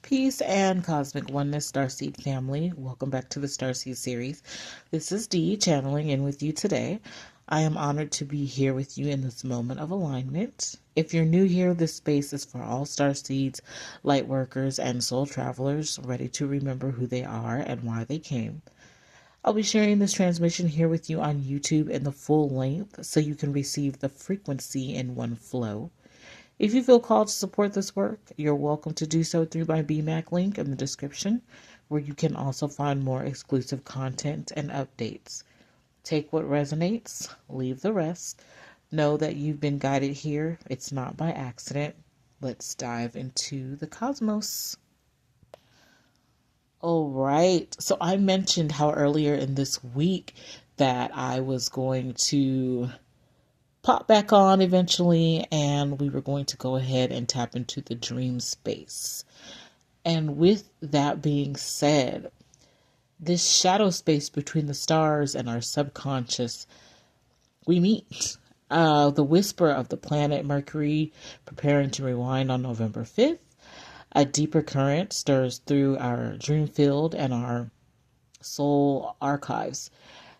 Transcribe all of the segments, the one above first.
Peace and cosmic oneness, Starseed family. Welcome back to the Starseed series. This is Dee channeling in with you today. I am honored to be here with you in this moment of alignment. If you're new here, this space is for all Starseeds, light workers, and soul travelers ready to remember who they are and why they came. I'll be sharing this transmission here with you on YouTube in the full length so you can receive the frequency in one flow. If you feel called to support this work, you're welcome to do so through my BMAC link in the description, where you can also find more exclusive content and updates. Take what resonates, leave the rest. Know that you've been guided here. It's not by accident. Let's dive into the cosmos. All right. So I mentioned how earlier in this week that I was going to pop back on eventually, and we were going to go ahead and tap into the dream space. And with that being said, this shadow space between the stars and our subconscious, we meet. The whisper of the planet Mercury preparing to rewind on November 5th. A deeper current stirs through our dream field and our soul archives.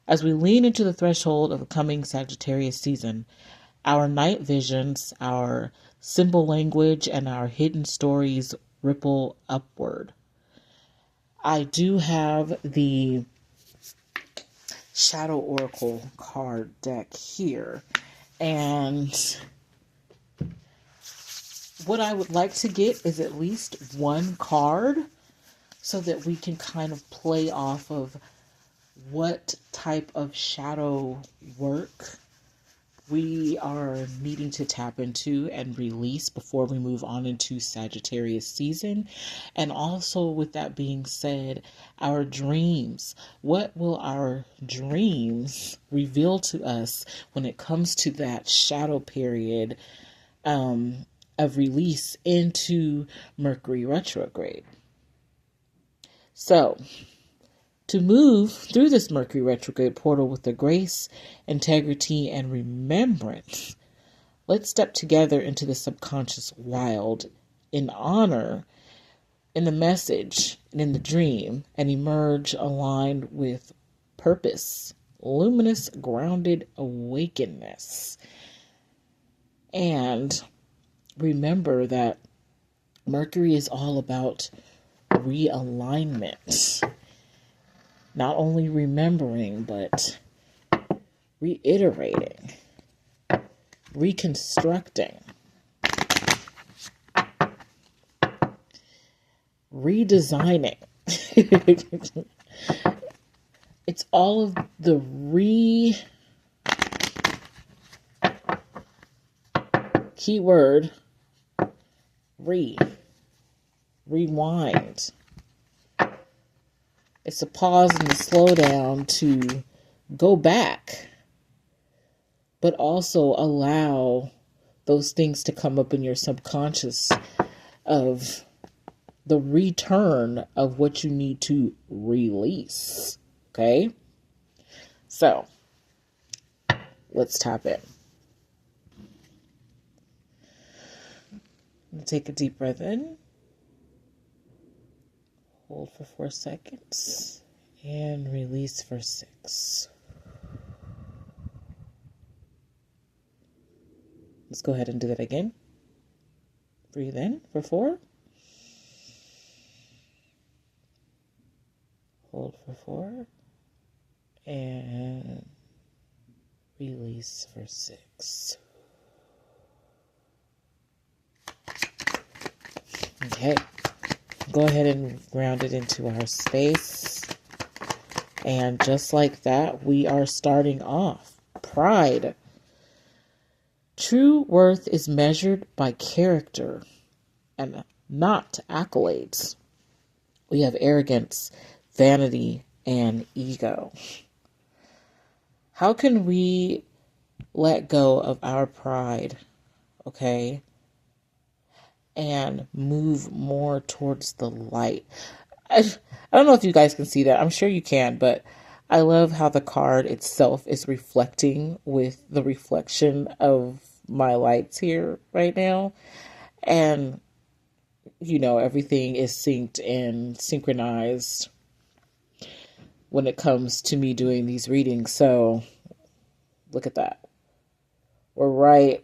As we lean into the threshold of the coming Sagittarius season, our night visions, our symbol language, and our hidden stories ripple upward. I do have the Shadow Oracle card deck here, and what I would like to get is at least one card so that we can kind of play off of what type of shadow work we are needing to tap into and release before we move on into Sagittarius season. And also, with that being said, our dreams. What will our dreams reveal to us when it comes to that shadow period of release into Mercury retrograde? So, to move through this Mercury retrograde portal with the grace, integrity, and remembrance, let's step together into the subconscious wild in honor, in the message, and in the dream, and emerge aligned with purpose, luminous, grounded awakeness. And remember that Mercury is all about realignment. Not only remembering, but reiterating, reconstructing, redesigning. It's all of the keyword, rewind. It's a pause and a slow down to go back, but also allow those things to come up in your subconscious of the return of what you need to release. Okay? So, let's tap in. Take a deep breath in. Hold for 4 seconds and release for 6. Let's go ahead and do that again. Breathe in for 4. Hold for 4 and release for 6. Okay. Go ahead and ground it into our space. And just like that, we are starting off. Pride. True worth is measured by character and not accolades. We have arrogance, vanity, and ego. How can we let go of our pride, okay, and move more towards the light? I don't know if you guys can see that. I'm sure you can, but I love how the card itself is reflecting with the reflection of my lights here right now. And everything is synced and synchronized when it comes to me doing these readings. So look at that. We're right.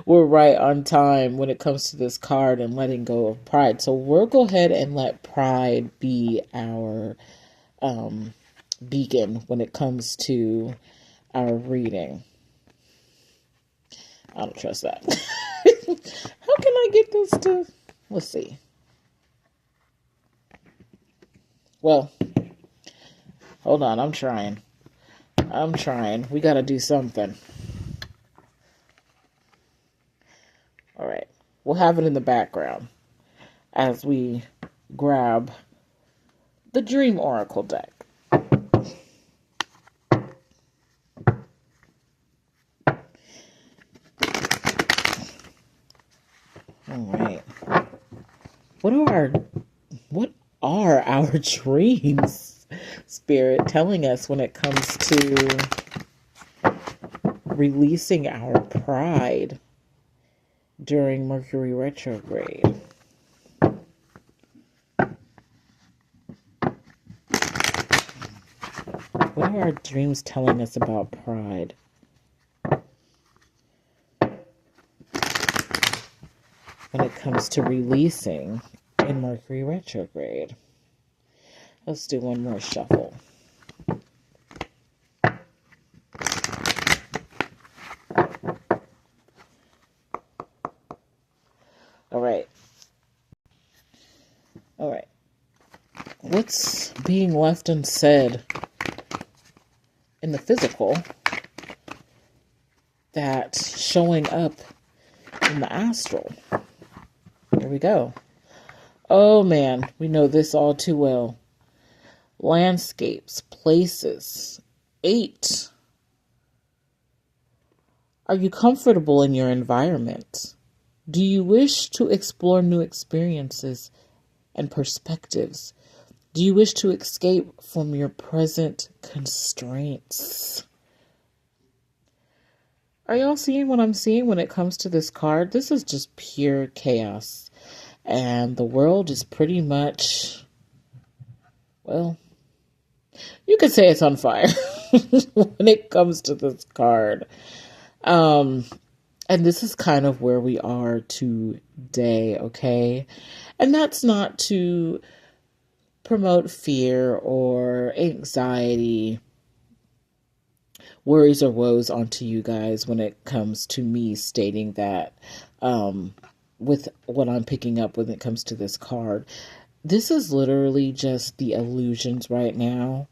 We're right on time when it comes to this card and letting go of pride. So we'll go ahead and let pride be our beacon when it comes to our reading. I don't trust that. How can I get this to... Let's see. Well, hold on. I'm trying. We got to do something. All right. We'll have it in the background as we grab the Dream Oracle deck. All right. What are our dreams, Spirit, telling us when it comes to releasing our pride during Mercury retrograde? What are our dreams telling us about pride? When it comes to releasing in Mercury retrograde. Let's do one more shuffle. All right. What's being left unsaid in the physical that's showing up in the astral? Here we go. Oh man, we know this all too well. Landscapes, places. 8. Are you comfortable in your environment? Do you wish to explore new experiences and perspectives? Do you wish to escape from your present constraints? Are y'all seeing what I'm seeing when it comes to this card? This is just pure chaos. And the world is pretty much, well, you could say it's on fire when it comes to this card. And this is kind of where we are today, okay? And that's not to promote fear or anxiety, worries or woes onto you guys when it comes to me stating that with what I'm picking up when it comes to this card. This is literally just the illusions right now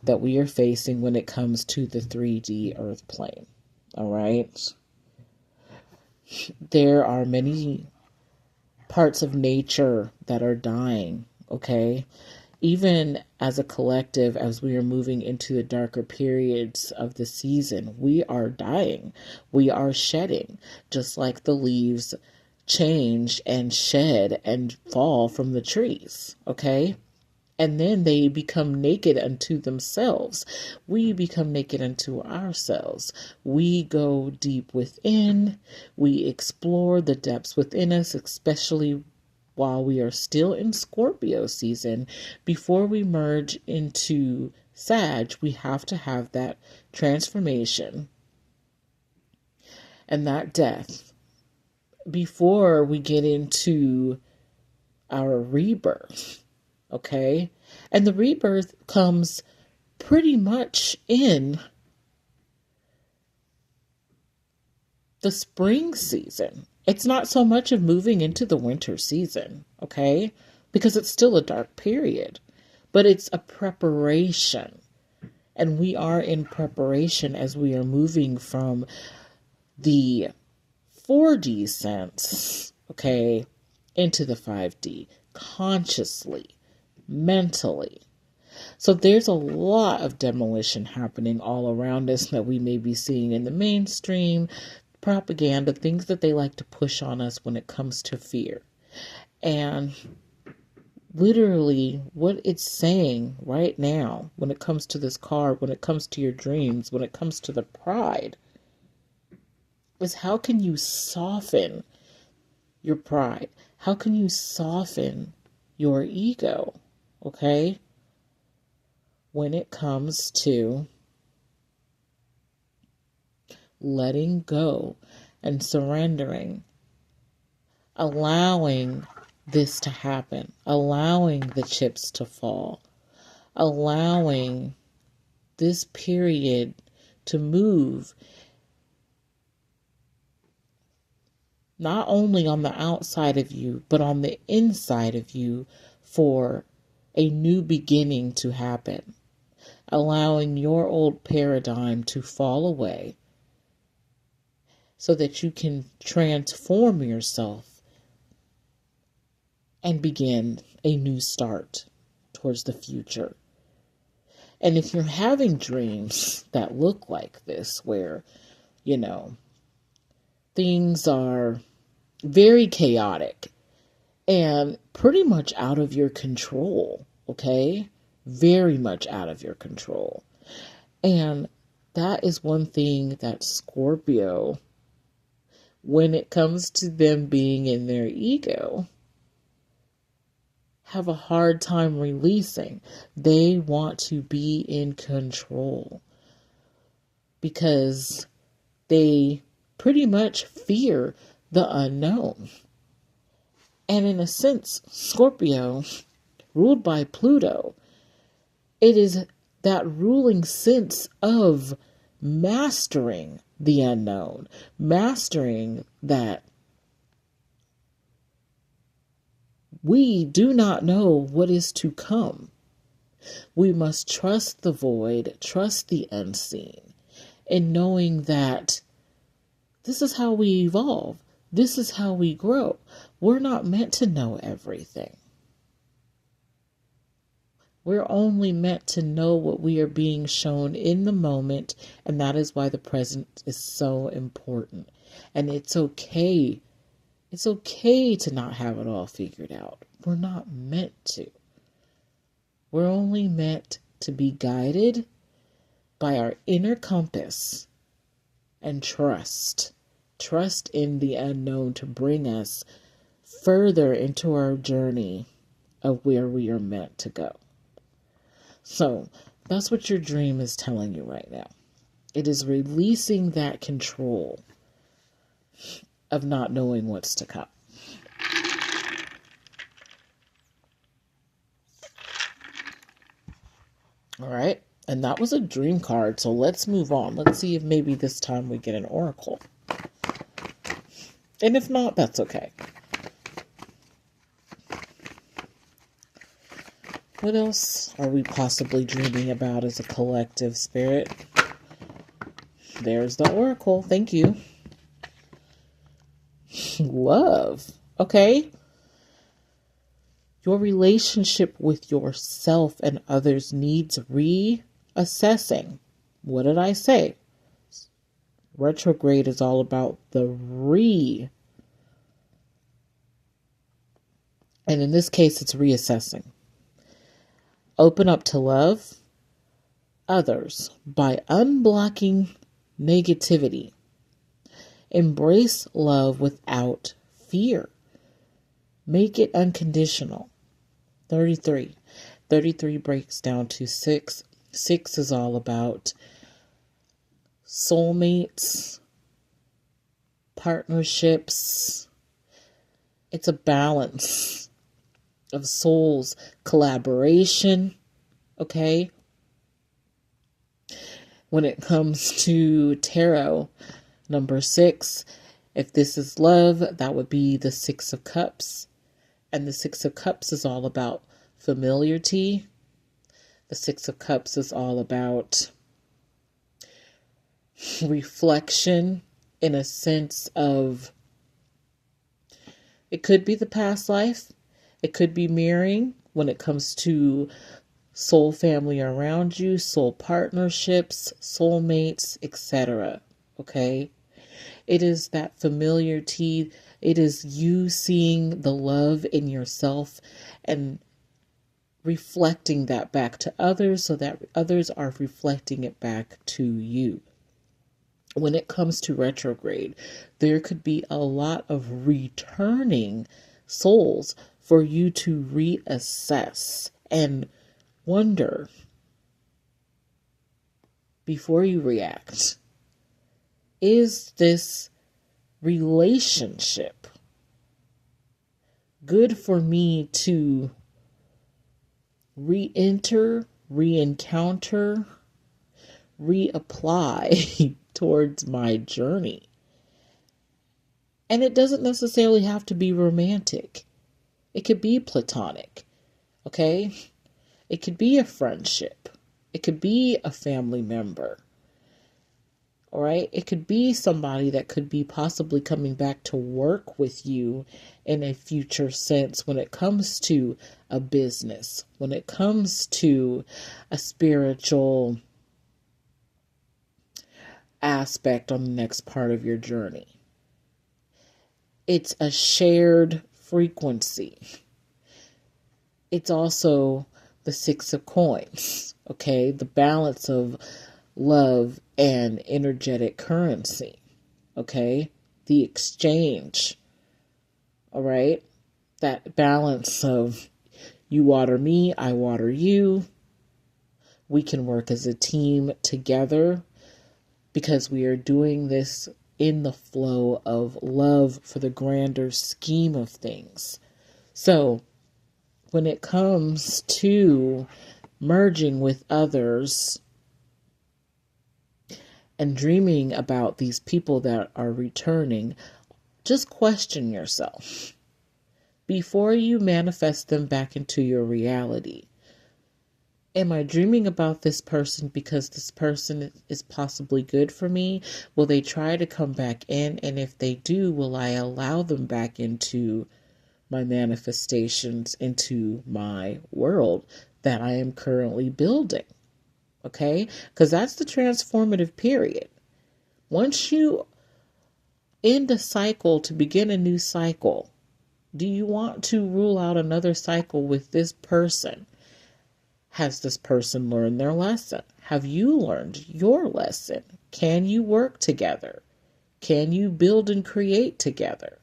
that we are facing when it comes to the 3D earth plane. All right? There are many parts of nature that are dying, okay? Even as a collective, as we are moving into the darker periods of the season, we are dying. We are shedding, just like the leaves change and shed and fall from the trees, okay? And then they become naked unto themselves. We become naked unto ourselves. We go deep within. We explore the depths within us, especially while we are still in Scorpio season. Before we merge into Sag, we have to have that transformation and that death before we get into our rebirth. Okay? And the rebirth comes pretty much in the spring season. It's not so much of moving into the winter season, okay? Because it's still a dark period. But it's a preparation. And we are in preparation as we are moving from the 4D sense, okay, into the 5D consciously. Mentally. So there's a lot of demolition happening all around us that we may be seeing in the mainstream propaganda, things that they like to push on us when it comes to fear. And literally what it's saying right now when it comes to this card, when it comes to your dreams, when it comes to the pride, is how can you soften your pride? How can you soften your ego, okay? When it comes to letting go and surrendering, allowing this to happen, allowing the chips to fall, allowing this period to move not only on the outside of you, but on the inside of you for a new beginning to happen. Allowing your old paradigm to fall away so that you can transform yourself and begin a new start towards the future. And if you're having dreams that look like this, where, things are very chaotic and pretty much out of your control, okay? Very much out of your control. And that is one thing that Scorpio, when it comes to them being in their ego, have a hard time releasing. They want to be in control because they pretty much fear the unknown. And in a sense, Scorpio, ruled by Pluto, it is that ruling sense of mastering the unknown, mastering that we do not know what is to come. We must trust the void, trust the unseen, and knowing that this is how we evolve. This is how we grow. We're not meant to know everything. We're only meant to know what we are being shown in the moment, and that is why the present is so important. And it's okay. It's okay to not have it all figured out. We're not meant to. We're only meant to be guided by our inner compass and trust. Trust in the unknown to bring us further into our journey of where we are meant to go. So that's what your dream is telling you right now. It is releasing that control of not knowing what's to come. All right. And that was a dream card. So let's move on. Let's see if maybe this time we get an oracle. And if not, that's okay. What else are we possibly dreaming about as a collective spirit? There's the oracle. Thank you. Love. Okay. Your relationship with yourself and others needs reassessing. What did I say? Retrograde is all about the and in this case, it's reassessing. Open up to love others by unblocking negativity. Embrace love without fear. Make it unconditional. 33. 33 breaks down to 6. 6 is all about soulmates, partnerships. It's a balance of souls, collaboration, okay? When it comes to tarot, number 6, if this is love, that would be the 6 of Cups. And the 6 of Cups is all about familiarity. The 6 of Cups is all about reflection in a sense of, it could be the past life. It could be mirroring when it comes to soul family around you, soul partnerships, soulmates, etc. Okay? It is that familiarity. It is you seeing the love in yourself and reflecting that back to others so that others are reflecting it back to you. When it comes to retrograde, there could be a lot of returning souls for you to reassess and wonder before you react. Is this relationship good for me to re-enter, re-encounter, reapply towards my journey? And it doesn't necessarily have to be romantic. It could be platonic, okay? It could be a friendship. It could be a family member, all right? It could be somebody that could be possibly coming back to work with you in a future sense when it comes to a business, when it comes to a spiritual aspect on the next part of your journey. It's a shared frequency. It's also the Six of Coins, okay? The balance of love and energetic currency, okay? The exchange, all right? That balance of you water me, I water you. We can work as a team together because we are doing this in the flow of love for the grander scheme of things. So when it comes to merging with others and dreaming about these people that are returning, just question yourself before you manifest them back into your reality. Am I dreaming about this person because this person is possibly good for me? Will they try to come back in? And if they do, will I allow them back into my manifestations, into my world that I am currently building? Okay? Because that's the transformative period. Once you end a cycle to begin a new cycle, do you want to rule out another cycle with this person? Has this person learned their lesson? Have you learned your lesson? Can you work together? Can you build and create together?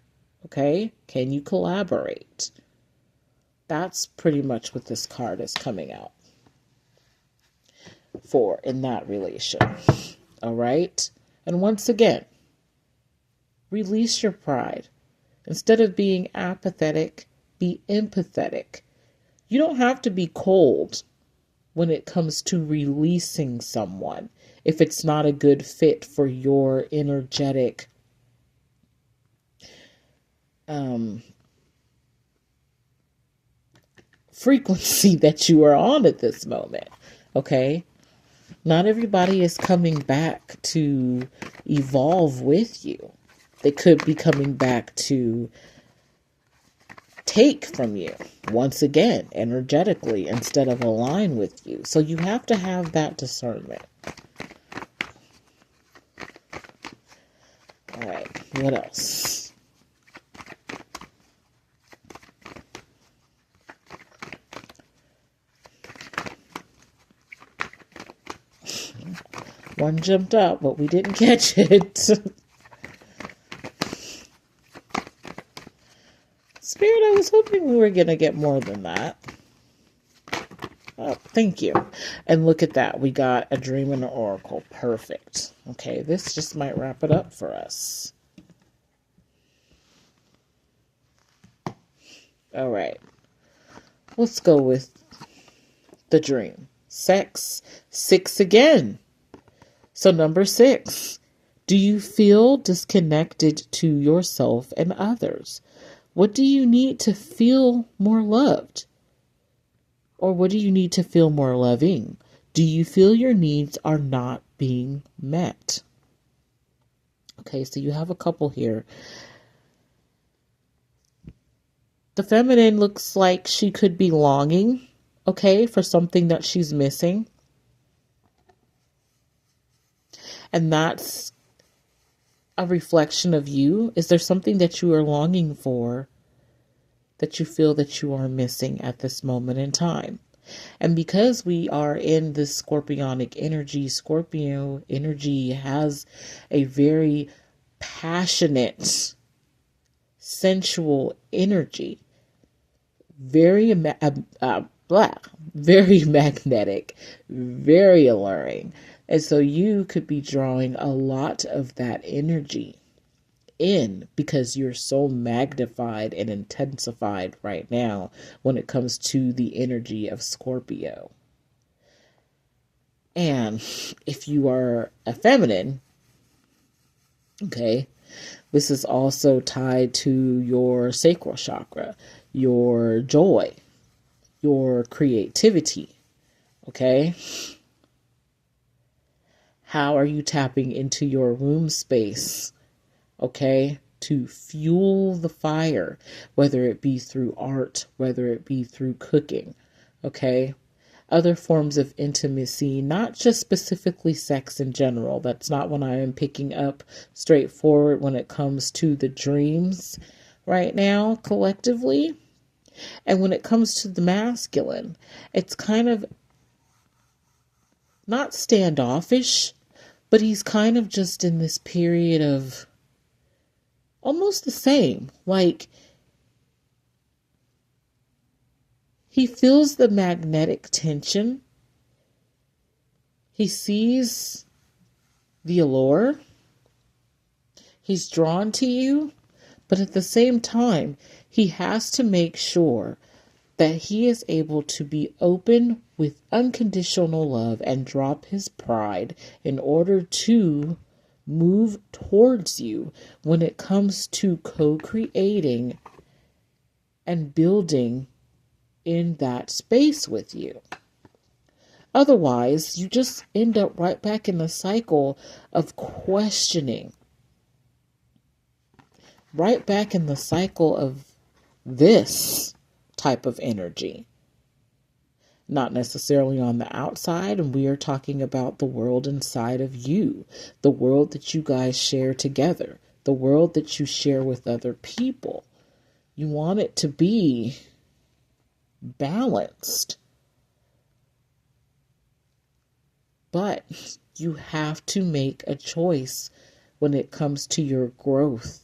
Okay? Can you collaborate? That's pretty much what this card is coming out for in that relation. All right? And once again, release your pride. Instead of being apathetic, be empathetic. You don't have to be cold when it comes to releasing someone if it's not a good fit for your energetic frequency that you are on at this moment. Okay? Not everybody is coming back to evolve with you. They could be coming back to take from you once again energetically instead of align with you. So you have to have that discernment. All right, what else? One jumped up, but we didn't catch it. Spirit, I was hoping we were going to get more than that. Oh, thank you. And look at that. We got a dream and an oracle. Perfect. Okay, this just might wrap it up for us. All right. Let's go with the dream. Sex. 6 again. So number 6. Do you feel disconnected to yourself and others? What do you need to feel more loved? Or what do you need to feel more loving? Do you feel your needs are not being met? Okay, so you have a couple here. The feminine looks like she could be longing, okay, for something that she's missing. And that's a reflection of you. Is there something that you are longing for that you feel that you are missing at this moment in time? And because we are in this scorpionic energy, Scorpio energy has a very passionate sensual energy, very very magnetic, very alluring. And so you could be drawing a lot of that energy in because you're so magnified and intensified right now when it comes to the energy of Scorpio. And if you are a feminine, okay, this is also tied to your sacral chakra, your joy, your creativity, okay? How are you tapping into your room space, okay, to fuel the fire, whether it be through art, whether it be through cooking, okay? Other forms of intimacy, not just specifically sex in general. That's not what I am picking up straightforward when it comes to the dreams right now collectively. And when it comes to the masculine, it's kind of not standoffish, but he's kind of just in this period of almost the same. Like, he feels the magnetic tension. He sees the allure. He's drawn to you. But at the same time, he has to make sure that he is able to be open with unconditional love and drop his pride in order to move towards you when it comes to co-creating and building in that space with you. Otherwise, you just end up right back in the cycle of questioning. Right back in the cycle of this type of energy. Not necessarily on the outside, and we are talking about the world inside of you, the world that you guys share together, the world that you share with other people. You want it to be balanced. But you have to make a choice when it comes to your growth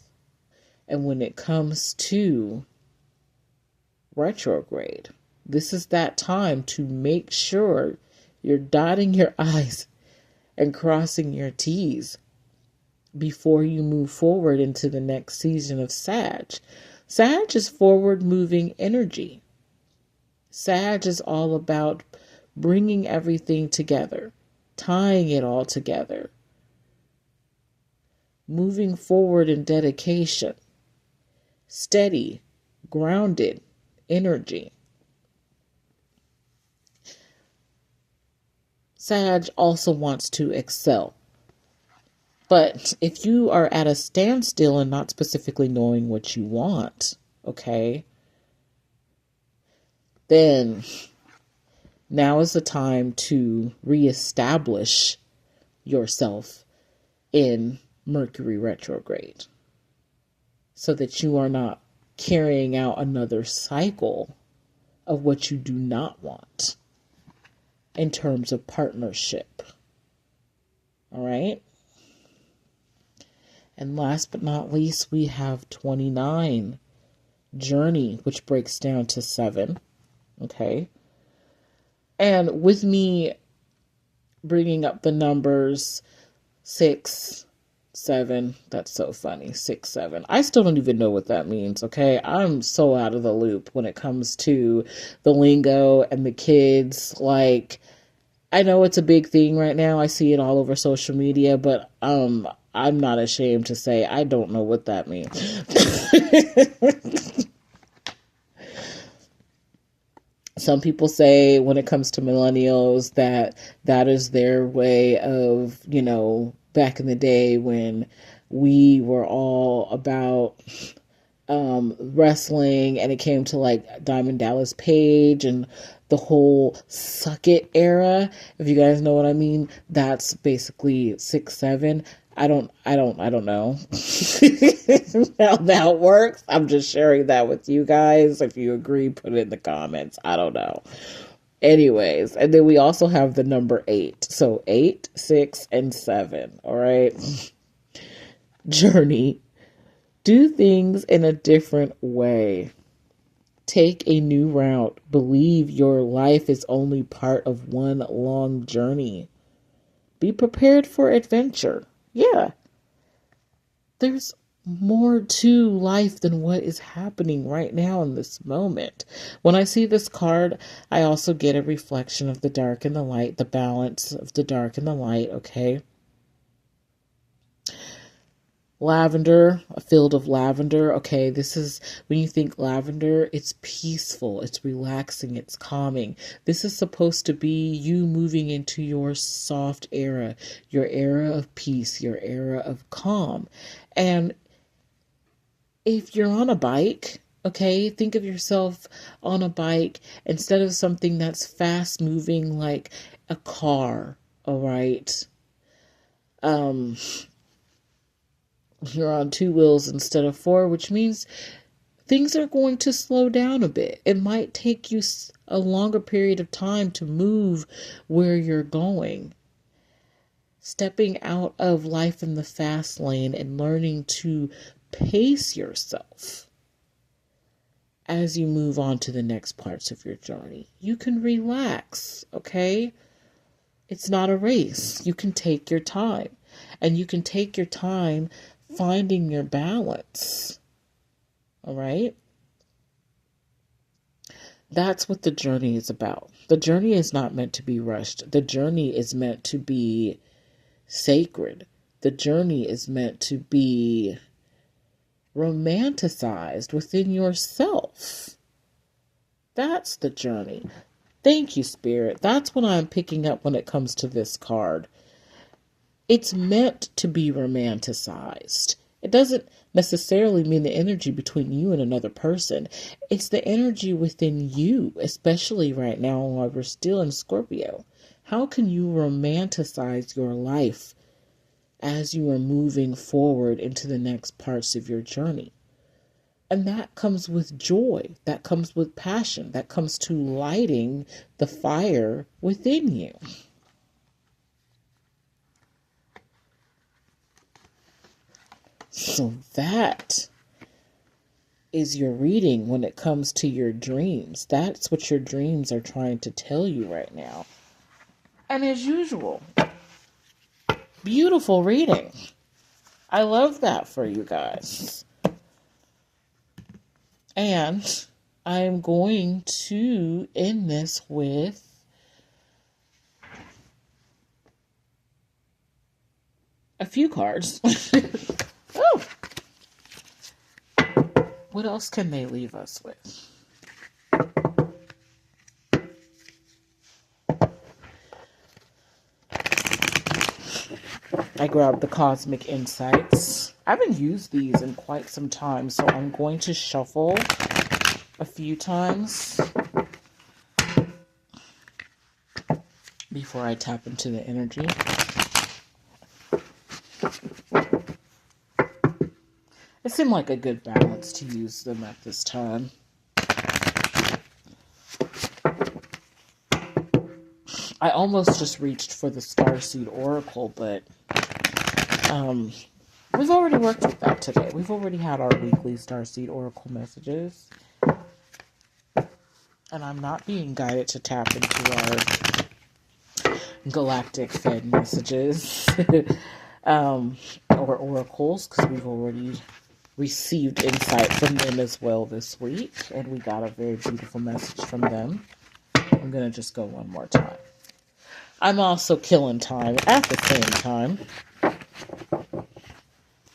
and when it comes to retrograde. This is that time to make sure you're dotting your I's and crossing your T's before you move forward into the next season of Sag. Sag is forward moving energy. Sag is all about bringing everything together, tying it all together, moving forward in dedication, steady, grounded energy. Sag also wants to excel. But if you are at a standstill and not specifically knowing what you want, okay, then now is the time to reestablish yourself in Mercury retrograde so that you are not carrying out another cycle of what you do not want in terms of partnership. All right. And last but not least, we have 29, Journey, which breaks down to 7. Okay. And with me bringing up the numbers 6, 7, that's so funny. 6, 7. I still don't even know what that means. Okay. I'm so out of the loop when it comes to the lingo and the kids. Like, I know it's a big thing right now. I see it all over social media, but I'm not ashamed to say I don't know what that means. Some people say when it comes to millennials that is their way of, back in the day when we were all about wrestling and it came to like Diamond Dallas Page and the whole suck it era. If you guys know what I mean, that's basically 6, 7. I don't know how that works. I'm just sharing that with you guys. If you agree, put it in the comments. I don't know. Anyways, and then we also have the number 8. So 8, 6, and 7. All right. Journey. Do things in a different way. Take a new route. Believe your life is only part of one long journey. Be prepared for adventure. Yeah, there's more to life than what is happening right now in this moment. When I see this card, I also get a reflection of the dark and the light, the balance of the dark and the light, okay? Lavender, a field of lavender. Okay, this is when you think lavender, it's peaceful, it's relaxing, it's calming. This is supposed to be you moving into your soft era, your era of peace, your era of calm. And if you're on a bike, okay, think of yourself on a bike instead of something that's fast moving like a car, all right? Um, You're on two wheels instead of four, which means things are going to slow down a bit. It might take you a longer period of time to move where you're going. Stepping out of life in the fast lane and learning to pace yourself as you move on to the next parts of your journey. You can relax, okay? It's not a race. You can take your time. And you can take your time finding your balance. All right? That's what the journey is about. The journey is not meant to be rushed. The journey is meant to be sacred. The journey is meant to be romanticized within yourself. That's the journey. Thank you, Spirit. That's what I'm picking up when it comes to this card. It's meant to be romanticized. It doesn't necessarily mean the energy between you and another person. It's the energy within you, especially right now while we're still in Scorpio. How can you romanticize your life as you are moving forward into the next parts of your journey? And that comes with joy. That comes with passion. That comes to lighting the fire within you. So that is your reading when it comes to your dreams. That's what your dreams are trying to tell you right now. And as usual, beautiful reading. I love that for you guys. And I'm going to end this with a few cards. Oh, what else can they leave us with? I grabbed the Cosmic Insights. I haven't used these in quite some time, so I'm going to shuffle a few times before I tap into the energy. It seemed like a good balance to use them at this time. I almost just reached for the Starseed Oracle, but we've already worked with that today. We've already had our weekly Starseed Oracle messages. And I'm not being guided to tap into our Galactic Fed messages or oracles, because we've already received insight from them as well this week. And we got a very beautiful message from them. I'm going to just go one more time. I'm also killing time at the same time,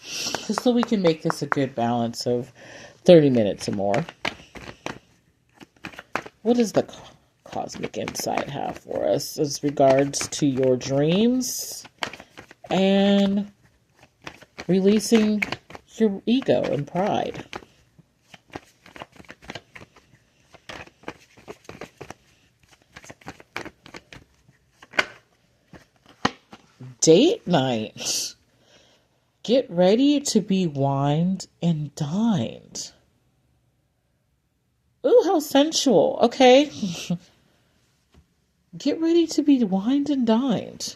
just so we can make this a good balance of 30 minutes or more. What does the Cosmic Insight have for us as regards to your dreams and releasing your ego and pride? Date night. Get ready to be wined and dined. Ooh, how sensual. Okay. Get ready to be wined and dined.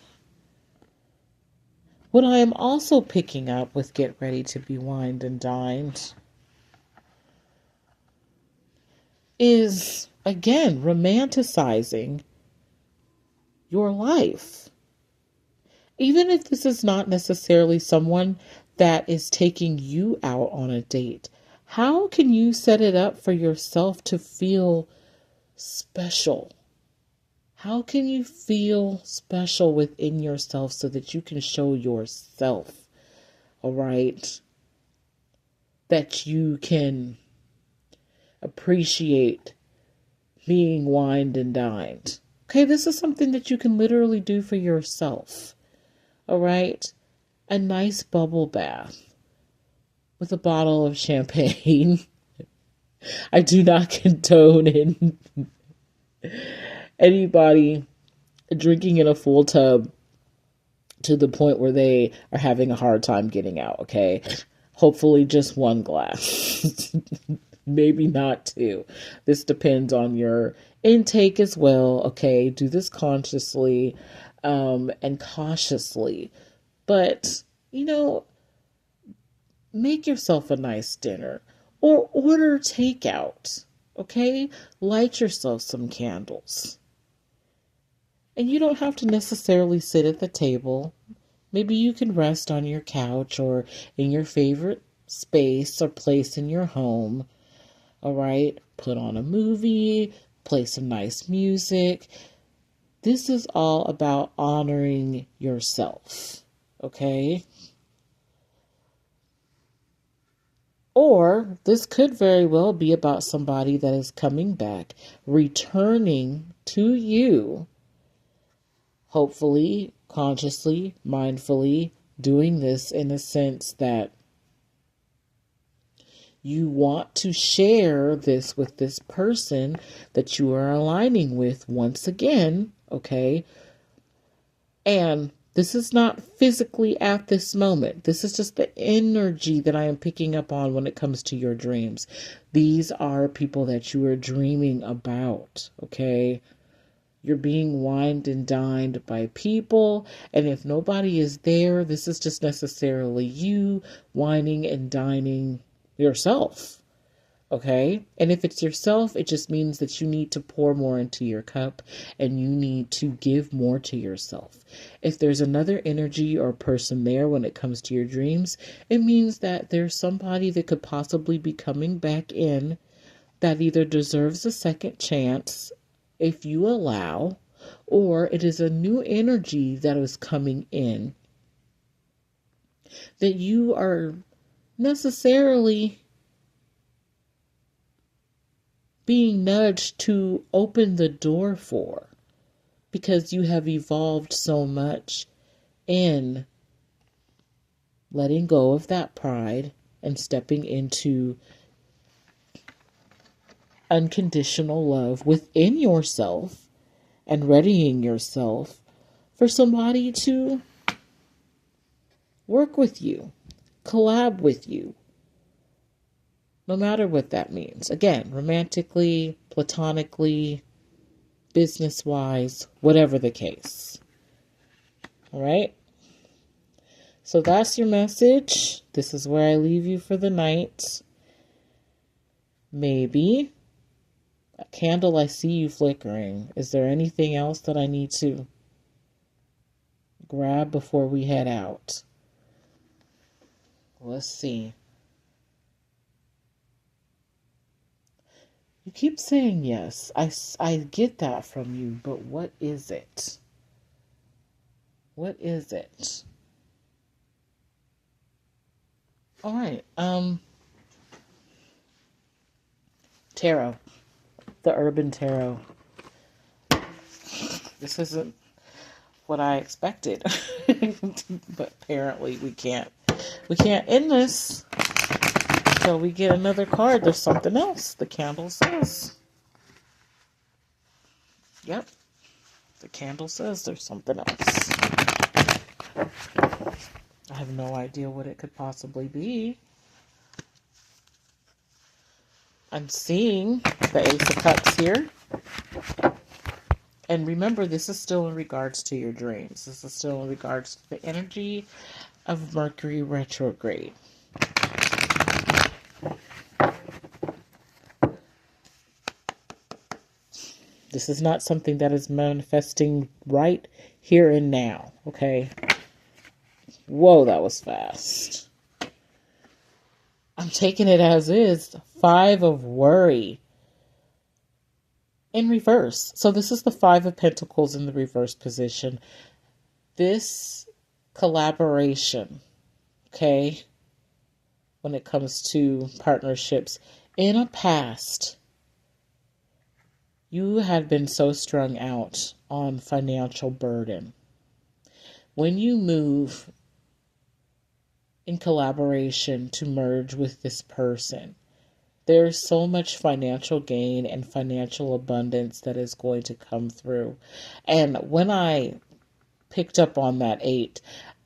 What I am also picking up with Get Ready to Be Wined and Dined is, again, romanticizing your life. Even if this is not necessarily someone that is taking you out on a date, how can you set it up for yourself to feel special? How can you feel special within yourself so that you can show yourself, all right, that you can appreciate being wined and dined? Okay, this is something that you can literally do for yourself, all right? A nice bubble bath with a bottle of champagne. I do not condone in anybody drinking in a full tub to the point where they are having a hard time getting out, okay? Hopefully just one glass. Maybe not two. This depends on your intake as well, okay? Do this consciously and cautiously. But, make yourself a nice dinner or order takeout, okay? Light yourself some candles. And you don't have to necessarily sit at the table. Maybe you can rest on your couch or in your favorite space or place in your home. All right? Put on a movie, play some nice music. This is all about honoring yourself. Okay? Or this could very well be about somebody that is coming back, returning to you. Hopefully, consciously, mindfully, doing this in a sense that you want to share this with this person that you are aligning with once again, okay? And this is not physically at this moment. This is just the energy that I am picking up on when it comes to your dreams. These are people that you are dreaming about, okay? You're being wined and dined by people, and if nobody is there, this is just necessarily you wining and dining yourself, okay? And if it's yourself, it just means that you need to pour more into your cup, and you need to give more to yourself. If there's another energy or person there when it comes to your dreams, it means that there's somebody that could possibly be coming back in that either deserves a second chance if you allow, or it is a new energy that is coming in that you are necessarily being nudged to open the door for, because you have evolved so much in letting go of that pride and stepping into unconditional love within yourself and readying yourself for somebody to work with you, collab with you, no matter what that means. Again, romantically, platonically, business-wise, whatever the case. All right? So that's your message. This is where I leave you for the night. Maybe. A candle, I see you flickering. Is there anything else that I need to grab before we head out? Let's see. You keep saying yes. I get that from you, but what is it? What is it? All right. Tarot. The Urban Tarot. This isn't what I expected. But apparently we can't end this until we get another card. There's something else. The candle says. Yep. The candle says there's something else. I have no idea what it could possibly be. I'm seeing the Ace of Cups here. And remember, this is still in regards to your dreams. This is still in regards to the energy of Mercury retrograde. This is not something that is manifesting right here and now, okay? Whoa, that was fast. I'm taking it as is. 5 of worry in reverse. So this is the 5 of Pentacles in the reverse position. This collaboration, okay, when it comes to partnerships, in a past, you had been so strung out on financial burden. When you move in collaboration to merge with this person, there's so much financial gain and financial abundance that is going to come through. And when I picked up on that 8,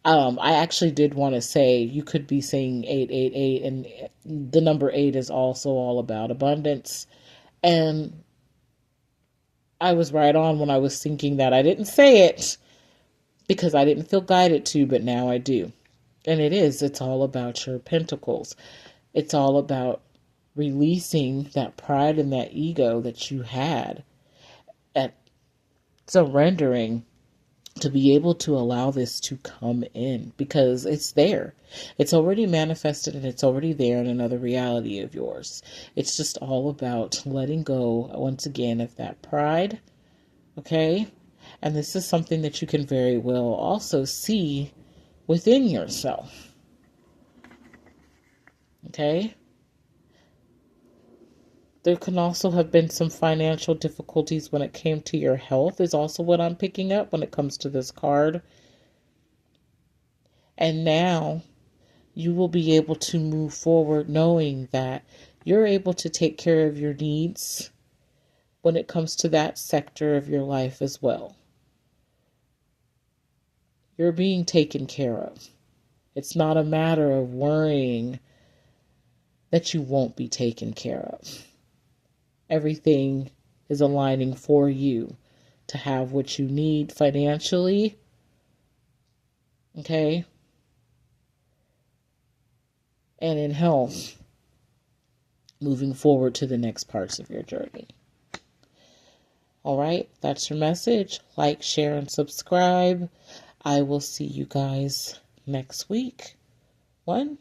I actually did want to say you could be saying 888, and the number 8 is also all about abundance. And I was right on when I was thinking that. I didn't say it because I didn't feel guided to, but now I do. And it's all about your pentacles. It's all about releasing that pride and that ego that you had, at surrendering to be able to allow this to come in, because it's there. It's already manifested and it's already there in another reality of yours. It's just all about letting go, once again, of that pride, okay? And this is something that you can very well also see within yourself, okay? There can also have been some financial difficulties when it came to your health, is also what I'm picking up when it comes to this card. And now you will be able to move forward knowing that you're able to take care of your needs when it comes to that sector of your life as well. You're being taken care of. It's not a matter of worrying that you won't be taken care of. Everything is aligning for you to have what you need financially, okay? And in health, moving forward to the next parts of your journey. All right, that's your message. Like, share, and subscribe. I will see you guys next week. 1,